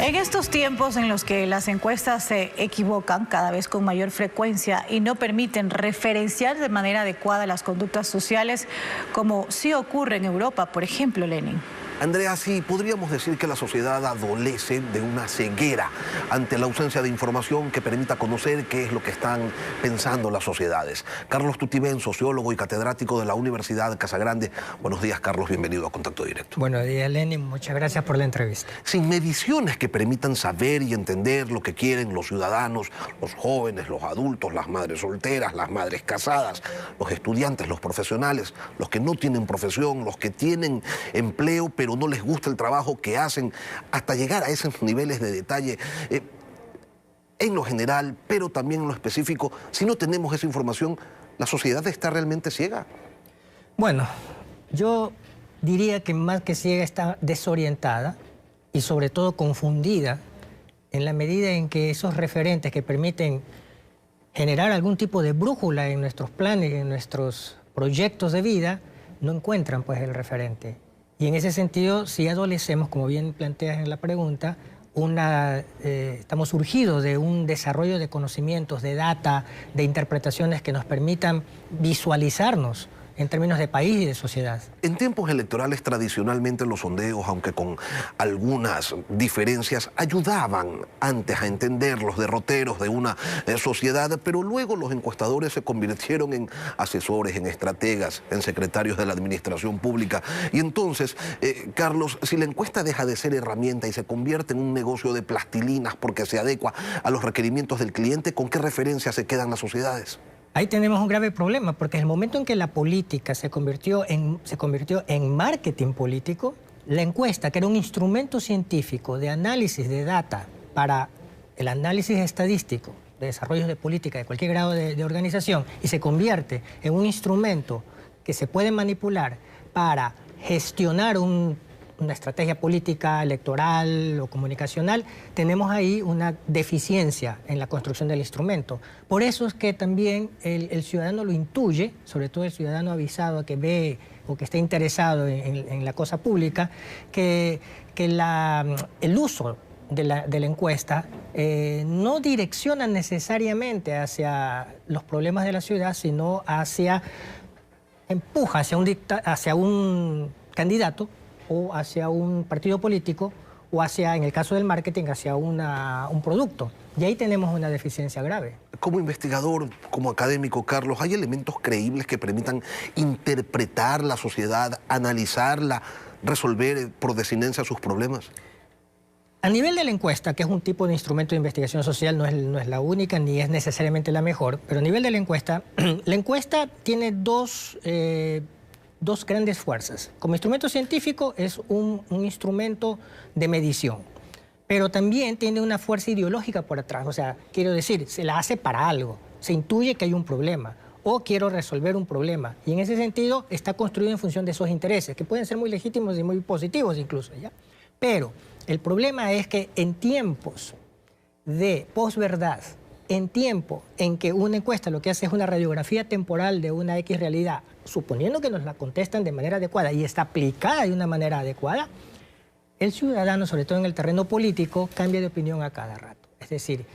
En estos tiempos en los que las encuestas se equivocan cada vez con mayor frecuencia y no permiten referenciar de manera adecuada las conductas sociales, como sí ocurre en Europa, por ejemplo, Lenin. Andrea, sí, podríamos decir que la sociedad adolece de una ceguera ante la ausencia de información que permita conocer qué es lo que están pensando las sociedades. Carlos Tutibén, sociólogo y catedrático de la Universidad Casagrande. Buenos días, Carlos, bienvenido a Contacto Directo. Buenos días, Lenin, muchas gracias por la entrevista. Sin mediciones que permitan saber y entender lo que quieren los ciudadanos, los jóvenes, los adultos, las madres solteras, las madres casadas, los estudiantes, los profesionales, los que no tienen profesión, los que tienen empleo, pero no les gusta el trabajo que hacen, hasta llegar a esos niveles de detalle, en lo general, pero también en lo específico. Si no tenemos esa información, ¿la sociedad está realmente ciega? Bueno, yo diría que más que ciega está desorientada y sobre todo confundida en la medida en que esos referentes que permiten generar algún tipo de brújula en nuestros planes, en nuestros proyectos de vida, no encuentran pues el referente. Y en ese sentido, sí adolecemos, como bien planteas en la pregunta, estamos surgidos de un desarrollo de conocimientos, de data, de interpretaciones que nos permitan visualizarnos en términos de país y de sociedad. En tiempos electorales, tradicionalmente los sondeos, aunque con algunas diferencias, ayudaban antes a entender los derroteros de una sociedad, pero luego los encuestadores se convirtieron en asesores, en estrategas, en secretarios de la administración pública. Y entonces, Carlos, si la encuesta deja de ser herramienta y se convierte en un negocio de plastilinas porque se adecua a los requerimientos del cliente, ¿con qué referencia se quedan las sociedades? Ahí tenemos un grave problema, porque en el momento en que la política se convirtió en marketing político, la encuesta, que era un instrumento científico de análisis de data para el análisis estadístico de desarrollo de política de cualquier grado de organización, y se convierte en un instrumento que se puede manipular para gestionar una estrategia política, electoral o comunicacional, tenemos ahí una deficiencia en la construcción del instrumento. Por eso es que también el ciudadano lo intuye, sobre todo el ciudadano avisado que ve o que está interesado en la cosa pública, que el uso de la encuesta no direcciona necesariamente hacia los problemas de la ciudad, sino empuja hacia un candidato o hacia un partido político, o hacia, en el caso del marketing, hacia un producto. Y ahí tenemos una deficiencia grave. Como investigador, como académico, Carlos, ¿hay elementos creíbles que permitan interpretar la sociedad, analizarla, resolver por desinencia sus problemas? A nivel de la encuesta, que es un tipo de instrumento de investigación social, no es la única ni es necesariamente la mejor, pero a nivel de la encuesta tiene dos grandes fuerzas. Como instrumento científico es un instrumento de medición, pero también tiene una fuerza ideológica por atrás. O sea, quiero decir, se la hace para algo. Se intuye que hay un problema o quiero resolver un problema. Y en ese sentido está construido en función de esos intereses, que pueden ser muy legítimos y muy positivos incluso, ¿ya? Pero el problema es que en tiempos de posverdad, en tiempo en que una encuesta lo que hace es una radiografía temporal de una X realidad, suponiendo que nos la contestan de manera adecuada y está aplicada de una manera adecuada, el ciudadano, sobre todo en el terreno político, cambia de opinión a cada rato. Es decir,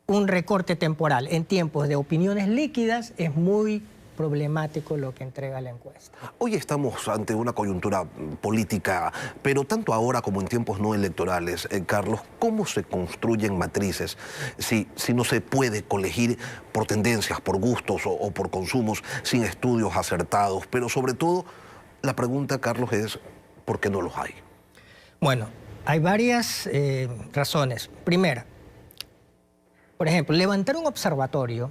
un recorte temporal en tiempos de opiniones líquidas es muy problemático lo que entrega la encuesta. Hoy estamos ante una coyuntura política, pero tanto ahora como en tiempos no electorales, Carlos, ¿cómo se construyen matrices si no se puede colegir por tendencias, por gustos o por consumos, sin estudios acertados? Pero sobre todo, la pregunta, Carlos, es ¿por qué no los hay? Bueno, hay varias razones. Primera, por ejemplo, levantar un observatorio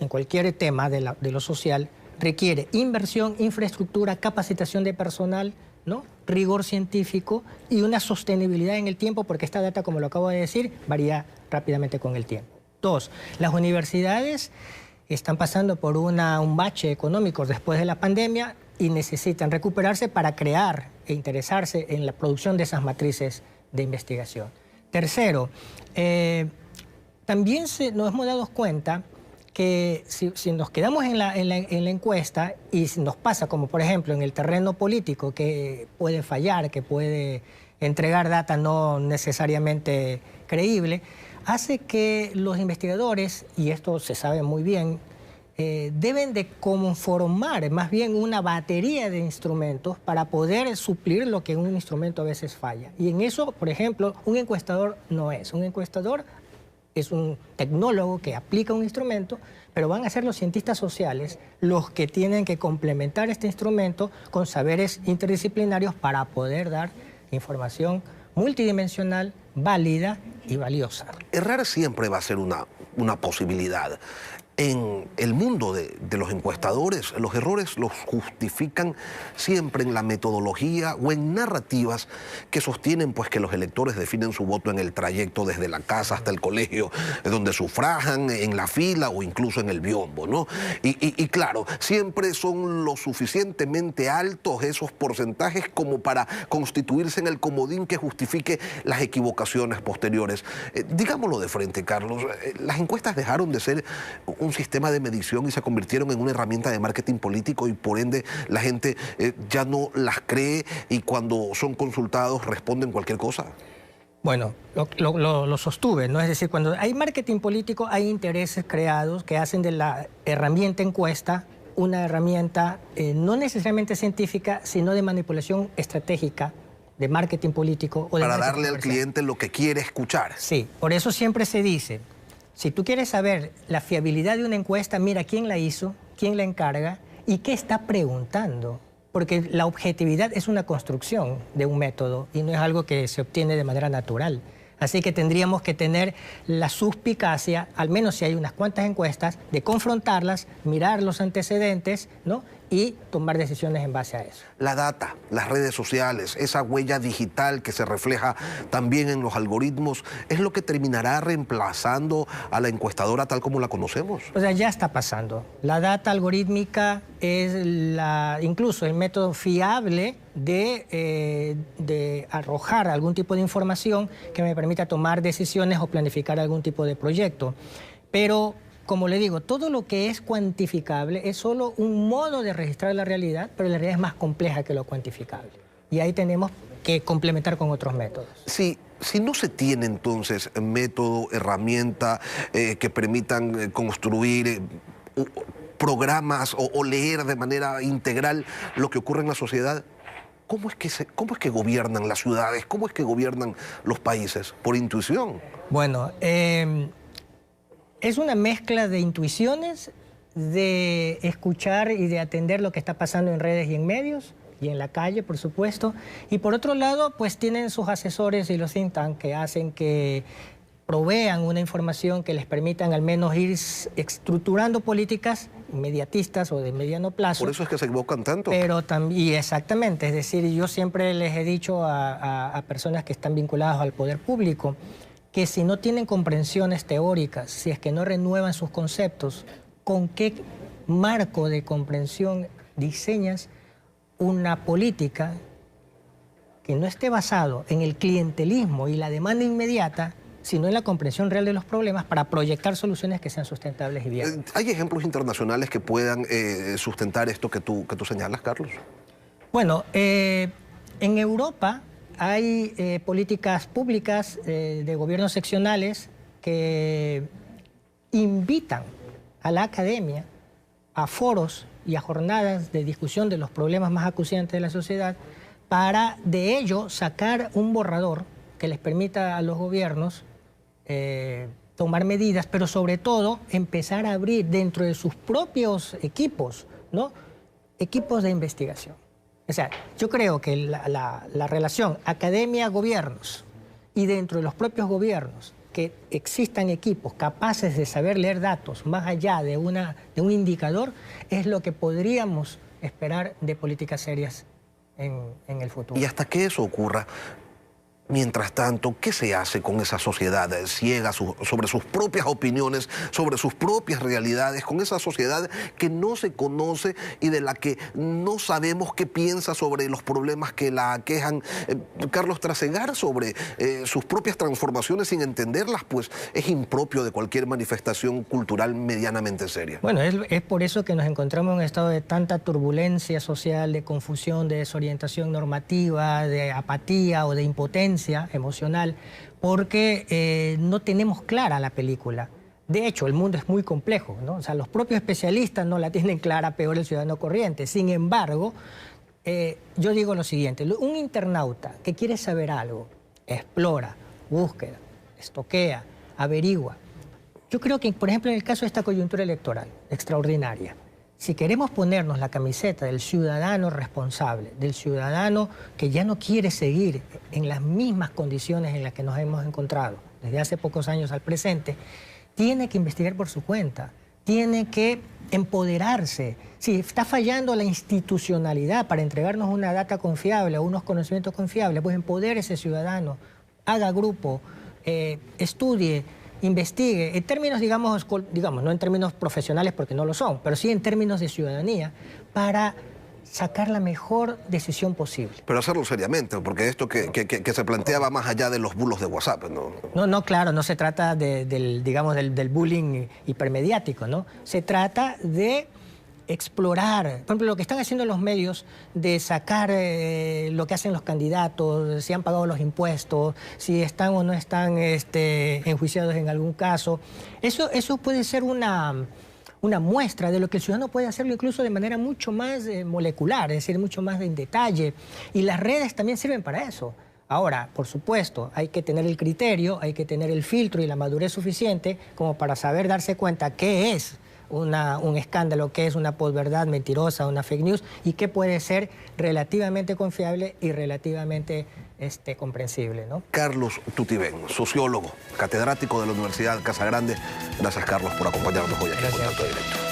en cualquier tema de lo social requiere inversión, infraestructura, capacitación de personal, ¿no? Rigor científico y una sostenibilidad en el tiempo, porque esta data, como lo acabo de decir, varía rápidamente con el tiempo. Dos, las universidades están pasando por un bache económico después de la pandemia y necesitan recuperarse para crear e interesarse en la producción de esas matrices de investigación. Tercero, también nos hemos dado cuenta que si nos quedamos en la encuesta y nos pasa como por ejemplo en el terreno político, que puede fallar, que puede entregar data no necesariamente creíble, hace que los investigadores, y esto se sabe muy bien, deben de conformar más bien una batería de instrumentos para poder suplir lo que un instrumento a veces falla. Y en eso, por ejemplo, un encuestador no es. Un encuestador es un tecnólogo que aplica un instrumento, pero van a ser los cientistas sociales los que tienen que complementar este instrumento con saberes interdisciplinarios para poder dar información multidimensional, válida y valiosa. Errar siempre va a ser una posibilidad. En el mundo de los encuestadores, los errores los justifican siempre en la metodología o en narrativas que sostienen pues, que los electores definen su voto en el trayecto desde la casa hasta el colegio, donde sufrajan, en la fila o incluso en el biombo, ¿no? Y claro, siempre son lo suficientemente altos esos porcentajes como para constituirse en el comodín que justifique las equivocaciones posteriores. Digámoslo de frente, Carlos, las encuestas dejaron de ser un sistema de medición y se convirtieron en una herramienta de marketing político y por ende la gente ya no las cree y cuando son consultados responden cualquier cosa. Bueno, lo sostuve, ¿no? Es decir, cuando hay marketing político hay intereses creados que hacen de la herramienta encuesta una herramienta no necesariamente científica, sino de manipulación estratégica, de marketing político. O de para marketing darle al cliente lo que quiere escuchar. Sí, por eso siempre se dice, si tú quieres saber la fiabilidad de una encuesta, mira quién la hizo, quién la encarga y qué está preguntando. Porque la objetividad es una construcción de un método y no es algo que se obtiene de manera natural. Así que tendríamos que tener la suspicacia, al menos si hay unas cuantas encuestas, de confrontarlas, mirar los antecedentes, ¿no? Y tomar decisiones en base a eso. La data, las redes sociales, esa huella digital que se refleja también en los algoritmos, ¿es lo que terminará reemplazando a la encuestadora tal como la conocemos? O sea, ya está pasando. La data algorítmica es incluso el método fiable de arrojar algún tipo de información que me permita tomar decisiones o planificar algún tipo de proyecto. Pero como le digo, todo lo que es cuantificable es solo un modo de registrar la realidad, pero la realidad es más compleja que lo cuantificable. Y ahí tenemos que complementar con otros métodos. Sí. Si no se tiene entonces método, herramienta que permitan construir programas o leer de manera integral lo que ocurre en la sociedad, ¿cómo es que gobiernan las ciudades? ¿Cómo es que gobiernan los países? ¿Por intuición? Bueno, es una mezcla de intuiciones, de escuchar y de atender lo que está pasando en redes y en medios, y en la calle, por supuesto. Y por otro lado, pues tienen sus asesores y los think tank que hacen que provean una información que les permitan al menos ir estructurando políticas inmediatistas o de mediano plazo. Por eso es que se equivocan tanto. Pero también, exactamente, es decir, yo siempre les he dicho a personas que están vinculadas al poder público, que si no tienen comprensiones teóricas, si es que no renuevan sus conceptos, ¿con qué marco de comprensión diseñas una política que no esté basado en el clientelismo y la demanda inmediata, sino en la comprensión real de los problemas para proyectar soluciones que sean sustentables y viables? ¿Hay ejemplos internacionales que puedan sustentar esto que tú señalas, Carlos? Bueno, en Europa hay políticas públicas de gobiernos seccionales que invitan a la academia a foros y a jornadas de discusión de los problemas más acuciantes de la sociedad para de ello sacar un borrador que les permita a los gobiernos tomar medidas, pero sobre todo empezar a abrir dentro de sus propios equipos, ¿no? Equipos de investigación. O sea, yo creo que la relación academia-gobiernos y dentro de los propios gobiernos que existan equipos capaces de saber leer datos más allá de un indicador es lo que podríamos esperar de políticas serias en el futuro. Y hasta que eso ocurra, Mientras tanto, ¿qué se hace con esa sociedad ciega sobre sus propias opiniones, sobre sus propias realidades, con esa sociedad que no se conoce y de la que no sabemos qué piensa sobre los problemas que la aquejan? Carlos, trasegar sobre sus propias transformaciones sin entenderlas, pues es impropio de cualquier manifestación cultural medianamente seria. Bueno, es por eso que nos encontramos en un estado de tanta turbulencia social, de confusión, de desorientación normativa, de apatía o de impotencia emocional, porque no tenemos clara la película. De hecho, el mundo es muy complejo, ¿no? O sea, los propios especialistas no la tienen clara, peor el ciudadano corriente. Sin embargo, yo digo lo siguiente: un internauta que quiere saber algo, explora, busca, estoquea, averigua. Yo creo que, por ejemplo, en el caso de esta coyuntura electoral extraordinaria, si queremos ponernos la camiseta del ciudadano responsable, del ciudadano que ya no quiere seguir en las mismas condiciones en las que nos hemos encontrado desde hace pocos años al presente, tiene que investigar por su cuenta, tiene que empoderarse. Si está fallando la institucionalidad para entregarnos una data confiable o unos conocimientos confiables, pues empodere a ese ciudadano, haga grupo, estudie, investigue, en términos, digamos, no en términos profesionales porque no lo son, pero sí en términos de ciudadanía, para sacar la mejor decisión posible. Pero hacerlo seriamente, porque esto que se plantea va más allá de los bulos de WhatsApp, ¿no? No, claro, no se trata del bullying hipermediático, ¿no? Se trata de explorar, por ejemplo, lo que están haciendo los medios de sacar lo que hacen los candidatos, si han pagado los impuestos, si están o no están enjuiciados en algún caso. Eso puede ser una muestra de lo que el ciudadano puede hacerlo incluso de manera mucho más molecular, es decir, mucho más en detalle. Y las redes también sirven para eso. Ahora, por supuesto, hay que tener el criterio, hay que tener el filtro y la madurez suficiente como para saber darse cuenta qué es un escándalo, qué es una posverdad mentirosa, una fake news, y qué puede ser relativamente confiable y relativamente comprensible, ¿no? Carlos Tutibén, sociólogo, catedrático de la Universidad Casagrande. Gracias, Carlos, por acompañarnos hoy aquí en Contacto Directo.